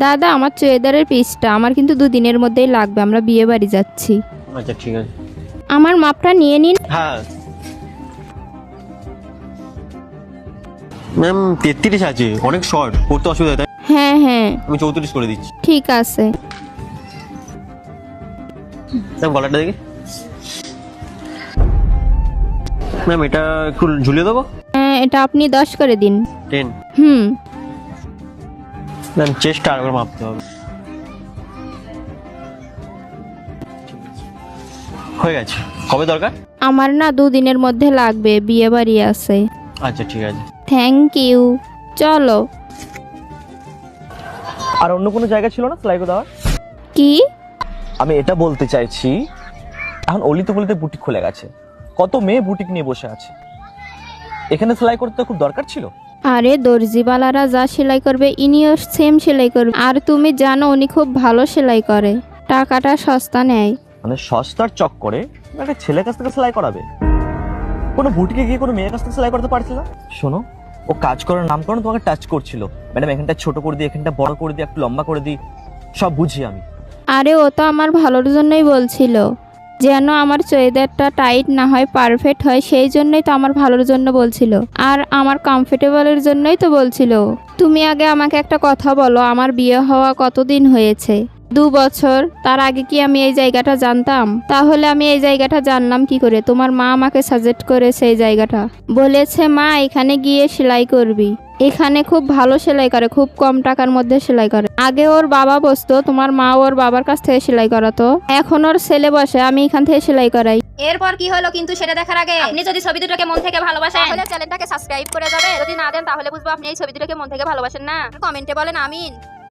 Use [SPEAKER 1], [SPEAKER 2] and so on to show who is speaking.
[SPEAKER 1] দাদা আমার চুড়িদারের পিসটা আমার কিন্তু 2 দিনের মধ্যেই লাগবে, আমরা বিয়ে বাড়ি যাচ্ছি।
[SPEAKER 2] আচ্ছা ঠিক আছে।
[SPEAKER 1] আমার মাপটা নিয়ে নিন।
[SPEAKER 2] হ্যাঁ ম্যাম 33 আছে, অনেক শর্ট, পড়তে অসুবিধা হয়, তাই
[SPEAKER 1] হ্যাঁ হ্যাঁ
[SPEAKER 2] আমি 34 করে দিচ্ছি।
[SPEAKER 1] ঠিক আছে।
[SPEAKER 2] ম্যাম গলাটা দেখি। ম্যাম এটা একটু ঝুলিয়ে দেবো।
[SPEAKER 1] হ্যাঁ এটা আপনি 10 করে দিন।
[SPEAKER 2] 10।
[SPEAKER 1] হুম।
[SPEAKER 2] ম্যাম চেষ্টা আর করে মাপতে হবে। হয়ে গেছে। কবে দরকার?
[SPEAKER 1] আমার না 2 দিনের মধ্যে লাগবে, বিয়ে বাড়ি আছে।
[SPEAKER 2] আচ্ছা ঠিক আছে।
[SPEAKER 1] Thank you. চলো।
[SPEAKER 3] আর অন্য কোনো জায়গা ছিল না সেলাই করে দেওয়ার?
[SPEAKER 1] কি?
[SPEAKER 3] আমি এটা বলতে চাইছি, এখন অলিতে গলিতে বুটিক খুলে গেছে, কত মেয়ে বুটিক নিয়ে বসে আছে, এখানে সেলাই করতে খুব দরকার ছিল।
[SPEAKER 1] আরে দর্জিওয়ালারা যা সেলাই করবে ইনিও সেম সেলাই করবে। আর তুমি জানো উনি খুব ভালো সেলাই করে, টাকাটা সস্তা নেয়।
[SPEAKER 3] মানে সস্তার চক্করে একটা ছেলের কাছ থেকে সেলাই করাবে? কোনো বুটিকে গিয়ে কোনো মেয়ের কাছ থেকে সেলাই করতে পারছিল না? শোনো, ও কাজ করার নাম করে তোমাকে টাচ করছিল, ম্যাডাম এখানটা ছোট করে দিই, এখানটা বড় করে দিই, একটু লম্বা করে দিই, সব বুঝি আমি।
[SPEAKER 1] আরে ও তো আমার ভালোর জন্যই বলছিল, যেন আমার চুড়িদারটা টাইট না হয়, পারফেক্ট হয়, সেই জন্যই তো আমার ভালোর জন্য বলছিল, আর আমার কমফোর্টেবলের জন্যই তো বলছিল। তুমি আগে আমাকে একটা কথা বলো, আমার বিয়ে হওয়া কতদিন হয়েছে? 2 বছর। তার আগে কি আমি এই জায়গাটা জানতাম? তাহলে আমি এই জায়গাটা জানলাম কি করে? তোমার মা আমাকে সাজেস্ট করে সেই জায়গাটা, বলেছে মা এখানে গিয়ে সেলাই করবি, এখানে খুব ভালো সেলাই করে, খুব কম টাকার মধ্যে সেলাই করে। আগে ওর বাবা বসতো, তোমার মা ওর বাবার কাছ থেকে সেলাই করাতো, এখন ওর ছেলে বসে, আমি এখান থেকে সেলাই করাই।
[SPEAKER 4] এরপর কি হলো কিন্তু সেটা দেখার আগে আপনি যদি ছবি দুটোকে মন থেকে ভালোবাসেন তাহলে চ্যানেলটাকে সাবস্ক্রাইব করে যাবেন। যদি না দেন তাহলে বুঝবো আপনি এই ছবি দুটোকে মন থেকে ভালোবাসেন না। কমেন্টে বলেন আমিন।